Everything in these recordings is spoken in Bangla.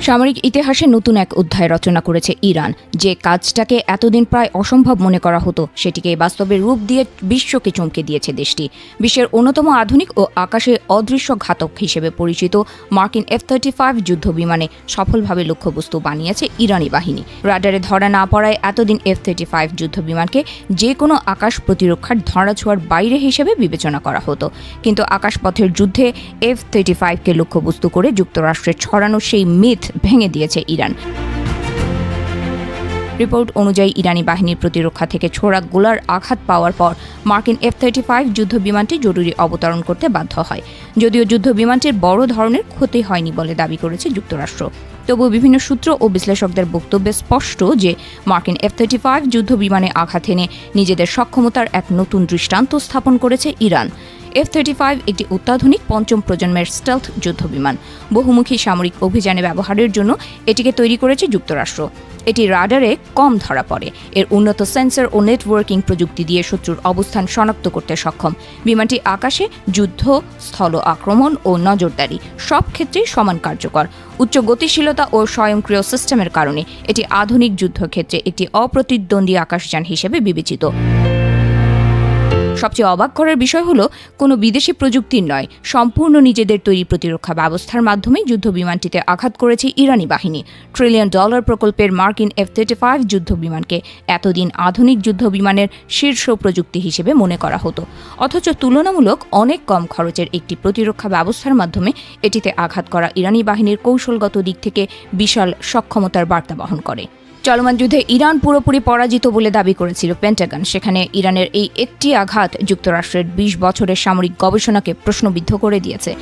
সামরিক ইতিহাসে নতুন এক অধ্যায় রচনা করেছে ইরান। যে কাজটাকে এতদিন প্রায় অসম্ভব মনে করা হতো সেটিকে বাস্তবে রূপ দিয়ে বিশ্বকে চমকে দিয়েছে দেশটি। বিশ্বের অন্যতম আধুনিক ও আকাশে অদৃশ্য ঘাতক হিসেবে পরিচিত মার্কিন F-35 যুদ্ধ বিমানে সফলভাবে লক্ষ্যবস্তু বানিয়েছে ইরানি বাহিনী। রাডারে ধরা না পড়ায় এতদিন F-35 যুদ্ধ বিমানকে যে কোনো আকাশ প্রতিরক্ষার ধরাছোঁয়ার বাইরে হিসেবে বিবেচনা করা হতো, কিন্তু আকাশপথের যুদ্ধে F-35কে লক্ষ্যবস্তু করে যুক্তরাষ্ট্রের ছড়ানো সেই মিথ ভেঙে দিয়েছে ইরান। রিপোর্ট অনুযায়ী ইরানি বাহিনীর প্রতিরক্ষা থেকে ছোড়া গোলার আঘাত পাওয়ার পর মার্কিন F-35 যুদ্ধ বিমানটি জরুরি অবতরণ করতে বাধ্য হয়। যদিও যুদ্ধ বিমানটির বড় ধরনের ক্ষতি হয়নি বলে দাবি করেছে যুক্তরাষ্ট্র, তবু বিভিন্ন সূত্র ও বিশ্লেষকদের বক্তব্যে স্পষ্ট যে মার্কিন F-35 যুদ্ধ বিমানে আঘাত এনে নিজেদের সক্ষমতার এক নতুন দৃষ্টান্ত স্থাপন করেছে ইরান। F-35 একটি অত্যাধুনিক পঞ্চম প্রজন্মের স্টেলথ যুদ্ধবিমান। বহুমুখী সামরিক অভিযানে ব্যবহারের জন্য এটিকে তৈরি করেছে যুক্তরাষ্ট্র। এটি রাডারে কম ধরা পড়ে। এর উন্নত সেন্সর ও নেটওয়ার্কিং প্রযুক্তি দিয়ে শত্রুর অবস্থান শনাক্ত করতে সক্ষম। বিমানটি আকাশে, যুদ্ধ, স্থল আক্রমণ ও নজরদারি সব ক্ষেত্রেই সমান কার্যকর। উচ্চ গতিশীলতা ও স্বয়ংক্রিয় সিস্টেমের কারণে এটি আধুনিক যুদ্ধক্ষেত্রে একটি অপ্রতিদ্বন্দ্বী আকাশযান হিসেবে বিবেচিত। সবচেয়ে অবাক করার বিষয় হলো, কোনো বিদেশি প্রযুক্তির নয়, সম্পূর্ণ নিজেদের তৈরি প্রতিরক্ষা ব্যবস্থার মাধ্যমে যুদ্ধ বিমানটিতে আঘাত করেছে ইরানি বাহিনী। $1 ট্রিলিয়ন প্রকল্পের মার্কিন F-35 যুদ্ধ বিমানকে এতদিন আধুনিক যুদ্ধ বিমানের শীর্ষ প্রযুক্তি হিসেবে মনে করা হতো, অথচ তুলনামূলক অনেক কম খরচের একটি প্রতিরক্ষা ব্যবস্থার মাধ্যমে এটিতে আঘাত করা ইরানি বাহিনীর কৌশলগত দিক থেকে বিশাল সক্ষমতার বার্তা বহন করে। চলমান যুদ্ধে ইরান পুরোপুরি পরাজিত বলে দাবি করেছিল পেন্টাগন। সেখানে ইরানের এই একটি আঘাত যুক্তরাষ্ট্রের 20 বছরের সামরিক গবেষণাকে প্রশ্নবিদ্ধ করে দিয়েছে।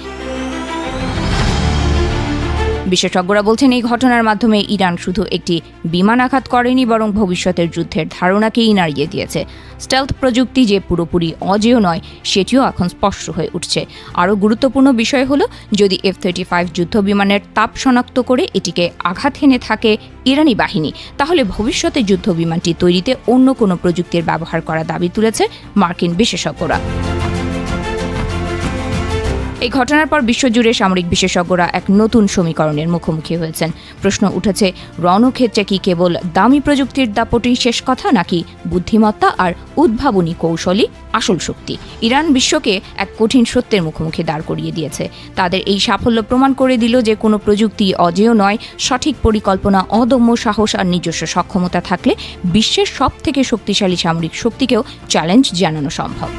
বিশেষজ্ঞরা বলছেন, এই ঘটনার মাধ্যমে ইরান শুধু একটি বিমান আঘাত করেনি, বরং ভবিষ্যতের যুদ্ধের ধারণাকেই নাড়িয়ে দিয়েছে। স্টেলথ প্রযুক্তি যে পুরোপুরি অজেয় নয় সেটিও এখন স্পষ্ট হয়ে উঠছে। আরও গুরুত্বপূর্ণ বিষয় হলো, যদি F-35 যুদ্ধ বিমানের তাপ শনাক্ত করে এটিকে আঘাত হেনে থাকে ইরানি বাহিনী, তাহলে ভবিষ্যতে যুদ্ধ বিমানটি তৈরিতে অন্য কোনো প্রযুক্তির ব্যবহার করা দাবি তুলেছে মার্কিন বিশেষজ্ঞরা। এই ঘটনার পর বিশ্বজুড়ে সামরিক বিশেষজ্ঞরা এক নতুন সমীকরণের মুখোমুখি হয়েছেন। প্রশ্ন উঠেছে, রণক্ষেত্রে কি কেবল দামি প্রযুক্তির দাপটেই শেষ কথা, নাকি বুদ্ধিমত্তা আর উদ্ভাবনী কৌশলই আসল শক্তি? ইরান বিশ্বকে এক কঠিন সত্যের মুখোমুখি দাঁড় করিয়ে দিয়েছে। তাদের এই সাফল্য প্রমাণ করে দিল যে কোনো প্রযুক্তি অজেয় নয়। সঠিক পরিকল্পনা, অদম্য সাহস আর নিজস্ব সক্ষমতা থাকলে বিশ্বের সবথেকে শক্তিশালী সামরিক শক্তিকেও চ্যালেঞ্জ জানানো সম্ভব।